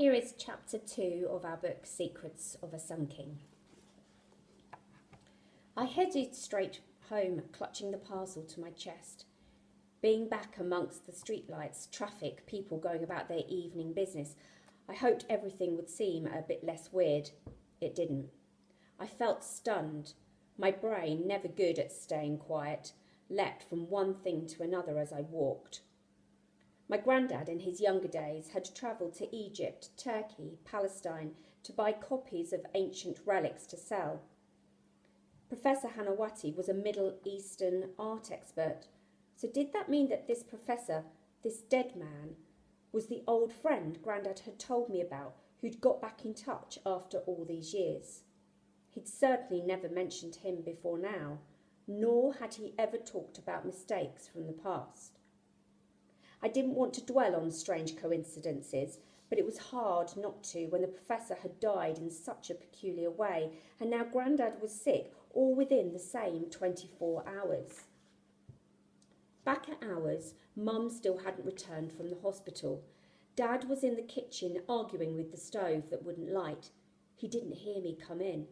Here is chapter 2 of our book, Secrets of a Sun King. I headed straight home, clutching the parcel to my chest. Being back amongst the streetlights, traffic, people going about their evening business, I hoped everything would seem a bit less weird. It didn't. I felt stunned. My brain, never good at staying quiet, leapt from one thing to another as I walked. My granddad, in his younger days, had travelled to Egypt, Turkey, Palestine to buy copies of ancient relics to sell. Professor Hanawati was a Middle Eastern art expert. So did that mean that this professor, this dead man, was the old friend Grandad had told me about, who'd got back in touch after all these years? He'd certainly never mentioned him before now, nor had he ever talked about mistakes from the past. I didn't want to dwell on strange coincidences, but it was hard not to when the professor had died in such a peculiar way, and now Grandad was sick, all within the same 24 hours. Back at ours, Mum still hadn't returned from the hospital. Dad was in the kitchen arguing with the stove that wouldn't light. He didn't hear me come in.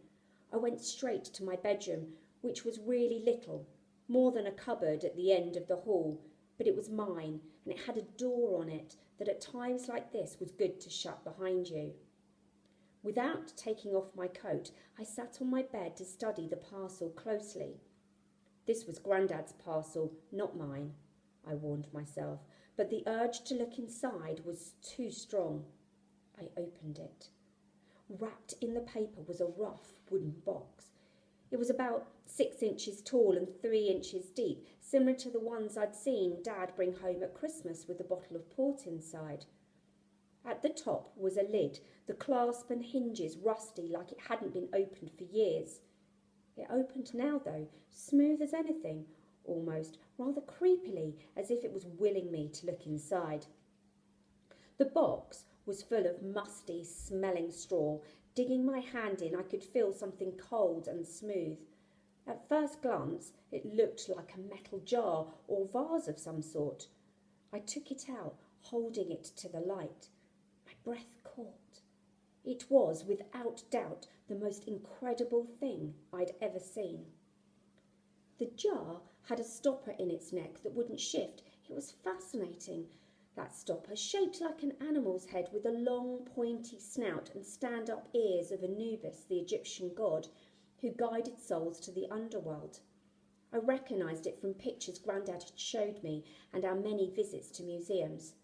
I went straight to my bedroom, which was really little, more than a cupboard at the end of the hall, but it was mine, and it had a door on it that at times like this was good to shut behind you. Without taking off my coat, I sat on my bed to study the parcel closely. This was Grandad's parcel, not mine, I warned myself, but the urge to look inside was too strong. I opened it. Wrapped in the paper was a rough wooden box. It was about 6 inches tall and 3 inches deep, similar to the ones I'd seen Dad bring home at Christmas with a bottle of port inside. At the top was a lid, the clasp and hinges rusty like it hadn't been opened for years. It opened now, though, smooth as anything, almost, rather creepily, as if it was willing me to look inside. The box was full of musty, smelling straw. Digging my hand in, I could feel something cold and smooth. At first glance, it looked like a metal jar or vase of some sort. I took it out, holding it to the light. My breath caught. It was, without doubt, the most incredible thing I'd ever seen. The jar had a stopper in its neck that wouldn't shift. It was fascinating. That stopper, shaped like an animal's head with a long, pointy snout and stand-up ears of Anubis, the Egyptian god, who guided souls to the underworld. I recognised it from pictures Grandad had showed me and our many visits to museums.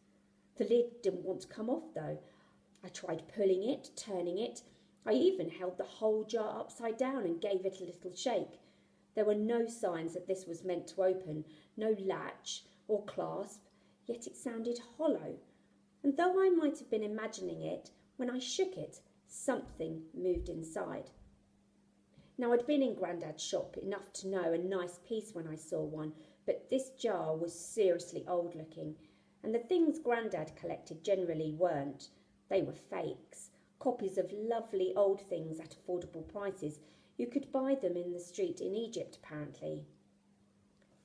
The lid didn't want to come off, though. I tried pulling it, turning it. I even held the whole jar upside down and gave it a little shake. There were no signs that this was meant to open, no latch or clasp, yet it sounded hollow. And though I might have been imagining it, when I shook it, something moved inside. Now, I'd been in Grandad's shop enough to know a nice piece when I saw one, but this jar was seriously old-looking, and the things Grandad collected generally weren't. They were fakes, copies of lovely old things at affordable prices. You could buy them in the street in Egypt, apparently.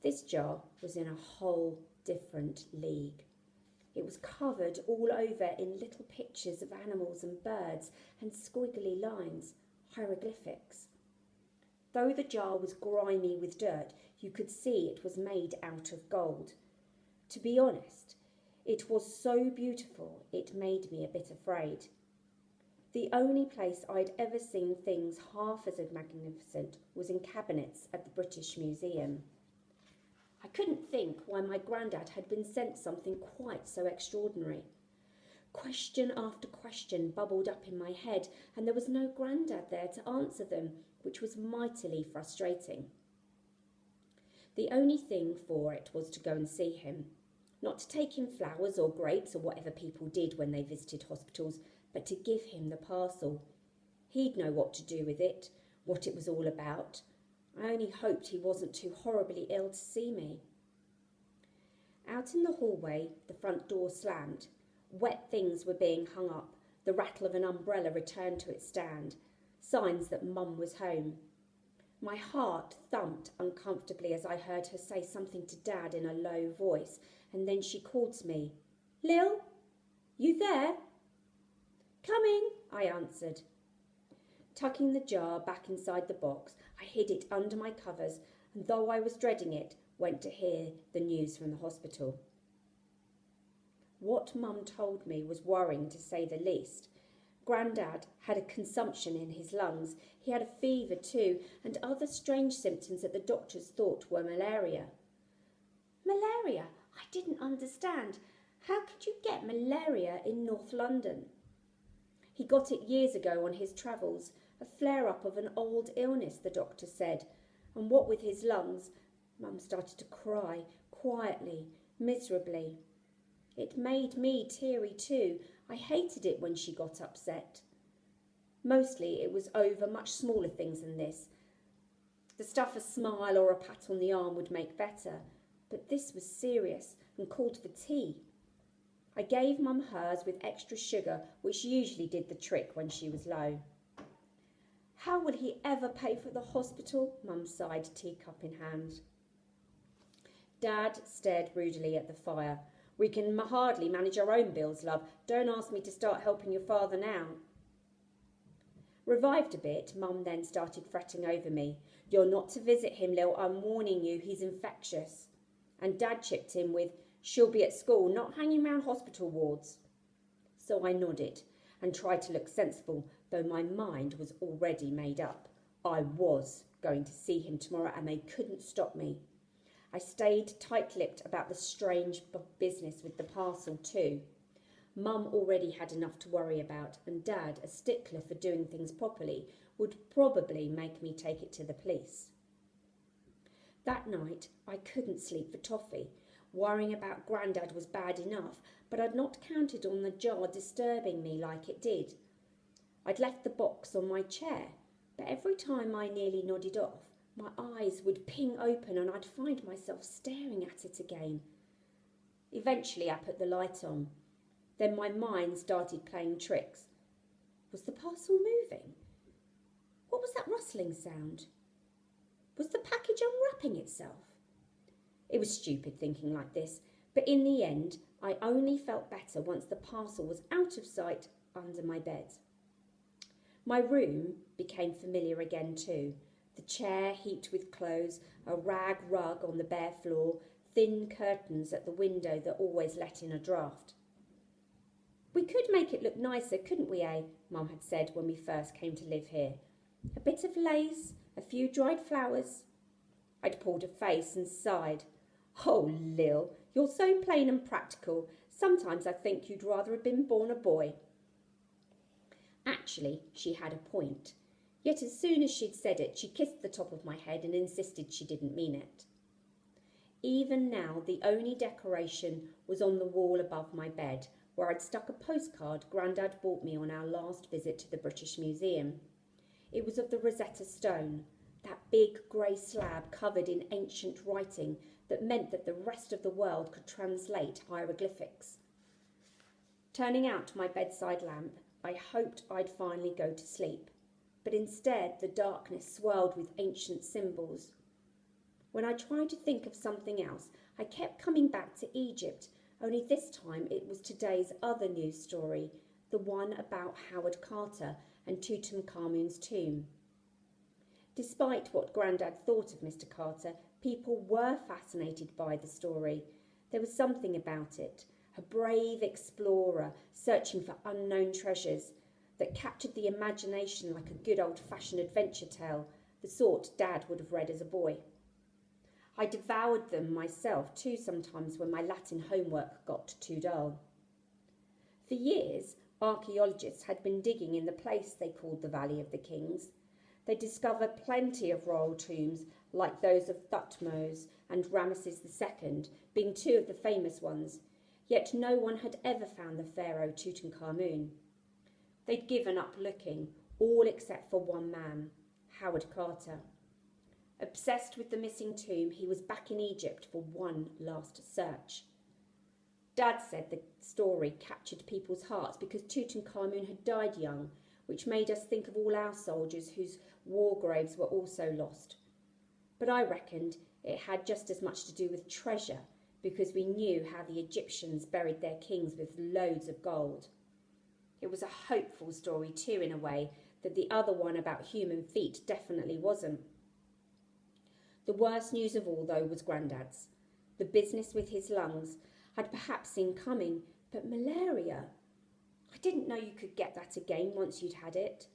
This jar was in a whole different league. It was covered all over in little pictures of animals and birds and squiggly lines, hieroglyphics. Though the jar was grimy with dirt, you could see it was made out of gold. To be honest, it was so beautiful it made me a bit afraid. The only place I'd ever seen things half as magnificent was in cabinets at the British Museum. I couldn't think why my Grandad had been sent something quite so extraordinary. Question after question bubbled up in my head, and there was no Grandad there to answer them, which was mightily frustrating. The only thing for it was to go and see him. Not to take him flowers or grapes or whatever people did when they visited hospitals, but to give him the parcel. He'd know what to do with it, what it was all about. I only hoped he wasn't too horribly ill to see me. Out in the hallway, the front door slammed. Wet things were being hung up. The rattle of an umbrella returned to its stand. Signs that Mum was home. My heart thumped uncomfortably as I heard her say something to Dad in a low voice, and then she called to me. "Lil, you there?" "Coming," I answered. Tucking the jar back inside the box, I hid it under my covers, and though I was dreading it, went to hear the news from the hospital. What Mum told me was worrying, to say the least. Grandad had a consumption in his lungs. He had a fever too, and other strange symptoms that the doctors thought were malaria. Malaria? I didn't understand. How could you get malaria in North London? He got it years ago on his travels, a flare-up of an old illness, the doctor said. And what with his lungs, Mum started to cry, quietly, miserably. It made me teary too. I hated it when she got upset. Mostly it was over much smaller things than this. The stuff a smile or a pat on the arm would make better. But this was serious and called for tea. I gave Mum hers with extra sugar, which usually did the trick when she was low. How will he ever pay for the hospital? Mum sighed, teacup in hand. Dad stared moodily at the fire. We can hardly manage our own bills, love. Don't ask me to start helping your father now. Revived a bit, Mum then started fretting over me. You're not to visit him, Lil. I'm warning you, he's infectious. And Dad chipped in with, she'll be at school, not hanging round hospital wards. So I nodded and tried to look sensible, though my mind was already made up. I was going to see him tomorrow, and they couldn't stop me. I stayed tight-lipped about the strange business with the parcel too. Mum already had enough to worry about, and Dad, a stickler for doing things properly, would probably make me take it to the police. That night I couldn't sleep for toffee. Worrying about Grandad was bad enough, but I'd not counted on the jar disturbing me like it did. I'd left the box on my chair, but every time I nearly nodded off, my eyes would ping open and I'd find myself staring at it again. Eventually I put the light on. Then my mind started playing tricks. Was the parcel moving? What was that rustling sound? Was the package unwrapping itself? It was stupid thinking like this, but in the end I only felt better once the parcel was out of sight under my bed. My room became familiar again too. The chair heaped with clothes, a rag rug on the bare floor, thin curtains at the window that always let in a draught. We could make it look nicer, couldn't we, eh? Mum had said when we first came to live here. A bit of lace, a few dried flowers. I'd pulled a face and sighed. Oh, Lil, you're so plain and practical. Sometimes I think you'd rather have been born a boy. Actually, she had a point. Yet as soon as she'd said it, she kissed the top of my head and insisted she didn't mean it. Even now, the only decoration was on the wall above my bed, where I'd stuck a postcard Grandad bought me on our last visit to the British Museum. It was of the Rosetta Stone, that big grey slab covered in ancient writing that meant that the rest of the world could translate hieroglyphics. Turning out my bedside lamp, I hoped I'd finally go to sleep, but instead the darkness swirled with ancient symbols. When I tried to think of something else, I kept coming back to Egypt, only this time it was today's other news story, the one about Howard Carter and Tutankhamun's tomb. Despite what Grandad thought of Mr. Carter, people were fascinated by the story. There was something about it, a brave explorer searching for unknown treasures, that captured the imagination like a good old-fashioned adventure tale, the sort Dad would have read as a boy. I devoured them myself too sometimes when my Latin homework got too dull. For years, archaeologists had been digging in the place they called the Valley of the Kings. They discovered plenty of royal tombs like those of Thutmose and Ramesses II, being two of the famous ones, yet no one had ever found the pharaoh Tutankhamun. They'd given up looking, all except for one man, Howard Carter. Obsessed with the missing tomb, he was back in Egypt for one last search. Dad said the story captured people's hearts because Tutankhamun had died young, which made us think of all our soldiers whose war graves were also lost. But I reckoned it had just as much to do with treasure, because we knew how the Egyptians buried their kings with loads of gold. It was a hopeful story too, in a way, that the other one about human feet definitely wasn't. The worst news of all, though, was Grandad's. The business with his lungs had perhaps seen coming, but malaria. I didn't know you could get that again once you'd had it.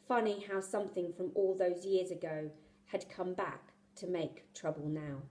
Funny how something from all those years ago had come back to make trouble now.